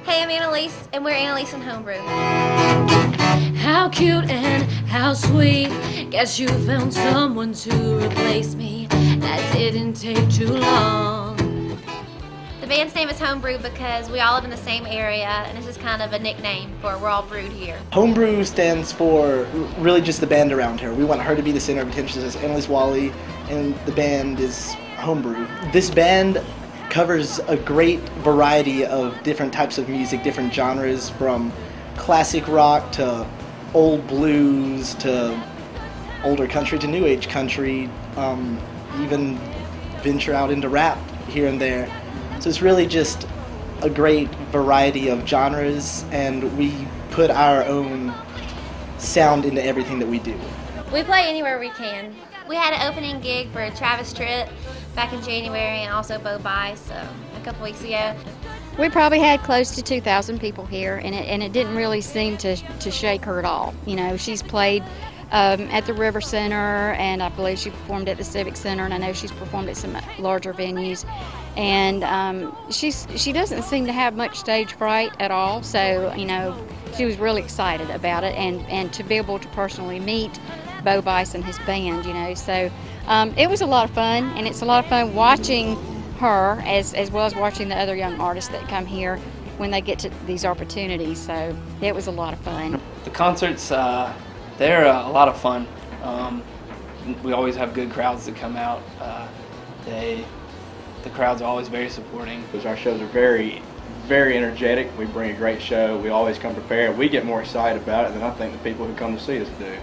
Hey, I'm Annalise, and we're Annalise and Homebrew. How cute and how sweet. Guess you found someone to replace me. That didn't take too long. The band's name is Homebrew because we all live in the same area, and it's just kind of a nickname for we're all brewed here. Homebrew stands for really just the band around her. We want her to be the center of attention as Annalise Wally, and the band is Homebrew. This band covers a great variety of different types of music, different genres, from classic rock to old blues to older country to new age country, even venture out into rap here and there. So it's really just a great variety of genres, and we put our own sound into everything that we do. We play anywhere we can. We had an opening gig for Travis Tritt back in January, and also Bo Bice a couple weeks ago. We probably had close to 2,000 people here, and it didn't really seem to shake her at all. You know, she's played at the River Center, and I believe she performed at the Civic Center, and I know she's performed at some larger venues. And she doesn't seem to have much stage fright at all, so, you know, she was really excited about it, and to be able to personally meet Bo Bice and his band, you know. So it was a lot of fun, and it's a lot of fun watching her as well as watching the other young artists that come here when they get to these opportunities. So it was a lot of fun. The concerts, they're a lot of fun. We always have good crowds that come out. The crowds are always very supporting. Because our shows are very, very energetic. We bring a great show. We always come prepared. We get more excited about it than I think the people who come to see us do.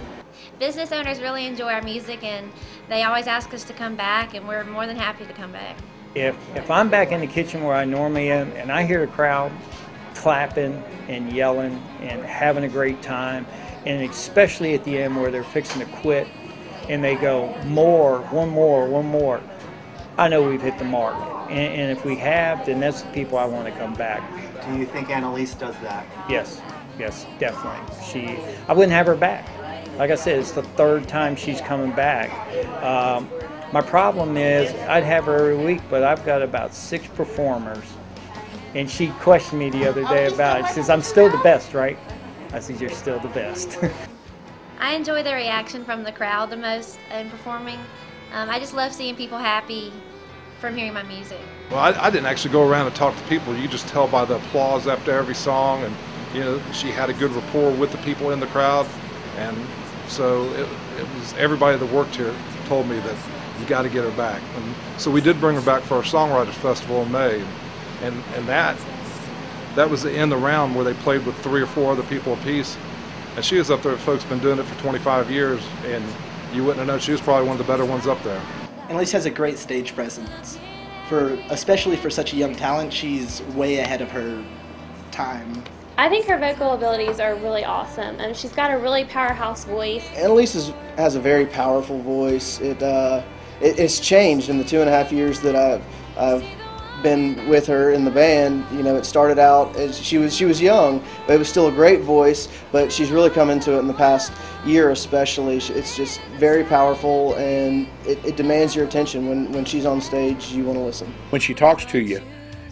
Business owners really enjoy our music, and they always ask us to come back, and we're more than happy to come back. If I'm back in the kitchen where I normally am and I hear the crowd clapping and yelling and having a great time, and especially at the end where they're fixing to quit and they go, more, one more, I know we've hit the mark. And if we have, then that's the people I want to come back. Do you think Annalise does that? Yes, definitely. I wouldn't have her back. Like I said, it's the third time she's coming back. My problem is I'd have her every week, but I've got about 6 performers. And she questioned me the other day about it. She says, I'm still the best, right? I said, you're still the best. I enjoy the reaction from the crowd the most in performing. I just love seeing people happy from hearing my music. Well, I didn't actually go around and talk to people. You just tell by the applause after every song, and you know, she had a good rapport with the people in the crowd, and so it was everybody that worked here told me that you got to get her back. And so we did bring her back for our Songwriters Festival in May, and that was the end of the round where they played with 3 or 4 other people apiece, and she was up there. Folks been doing it for 25 years, and you wouldn't have known. She was probably one of the better ones up there. Annalise has a great stage presence. Especially for such a young talent, she's way ahead of her time. I think her vocal abilities are really awesome, and she's got a really powerhouse voice. Annalise has a very powerful voice. It's changed in the 2.5 years that I've been with her in the band. You know, it started out as she was young, but it was still a great voice, but she's really come into it in the past year especially. It's just very powerful, and it demands your attention. When she's on stage, you want to listen. When she talks to you,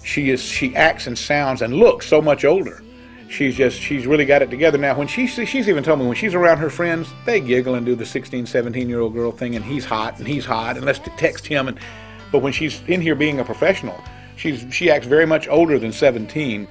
she acts and sounds and looks so much older. She's really got it together now. When she's even told me when she's around her friends, they giggle and do the 16, 17-year-old girl thing, and he's hot and let's text him. But when she's in here being a professional, she acts very much older than 17.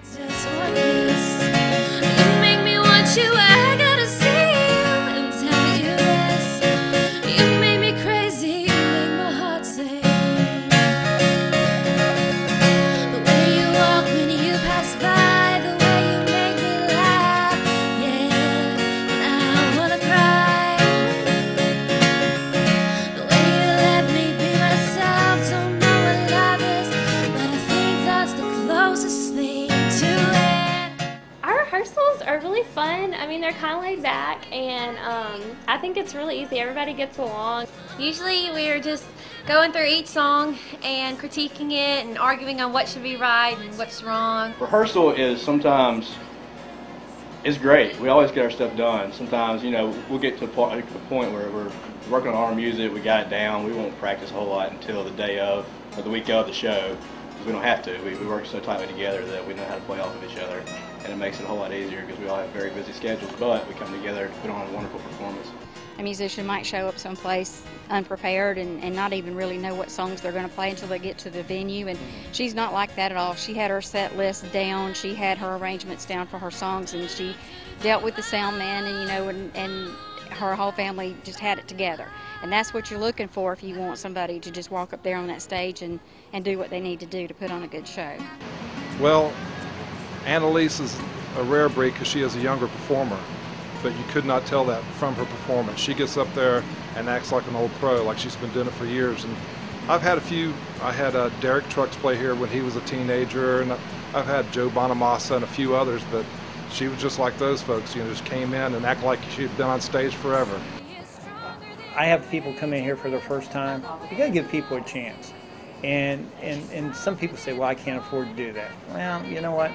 Are really fun. I mean, they're kind of laid back, and I think it's really easy. Everybody gets along. Usually we're just going through each song and critiquing it and arguing on what should be right and what's wrong. Rehearsal is sometimes it's great. We always get our stuff done. Sometimes, you know, we'll get to a point where we're working on our music, we got it down, we won't practice a whole lot until the day of or the week of the show. We don't have to. We work so tightly together that we know how to play off of each other, and it makes it a whole lot easier because we all have very busy schedules, but we come together to put on a wonderful performance. A musician might show up someplace unprepared and not even really know what songs they're going to play until they get to the venue, and she's not like that at all. She had her set list down, she had her arrangements down for her songs, and she dealt with the sound man, and and her whole family just had it together. And that's what you're looking for if you want somebody to just walk up there on that stage and do what they need to do to put on a good show. Well, Annalise is a rare breed because she is a younger performer, but you could not tell that from her performance. She gets up there and acts like an old pro, like she's been doing it for years. And I've had a few. I had Derek Trucks play here when he was a teenager, and I've had Joe Bonamassa and a few others, but she was just like those folks, just came in and acted like she'd been on stage forever. I have people come in here for their first time. You got to give people a chance. And some people say, well, I can't afford to do that. Well, you know what?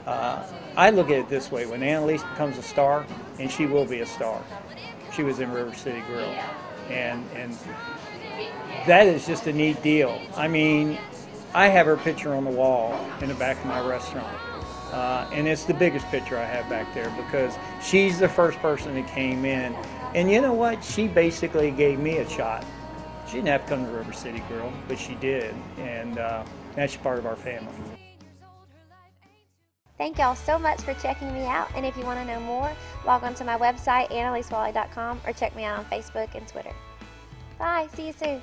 I look at it this way. When Annalise becomes a star, and she will be a star. She was in River City Grill. And that is just a neat deal. I mean, I have her picture on the wall in the back of my restaurant. And it's the biggest picture I have back there because she's the first person that came in. And you know what? She basically gave me a shot. She didn't have to come to River City Grill, but she did. And that's part of our family. Thank y'all so much for checking me out. And if you want to know more, log on to my website, annalisewally.com, or check me out on Facebook and Twitter. Bye. See you soon.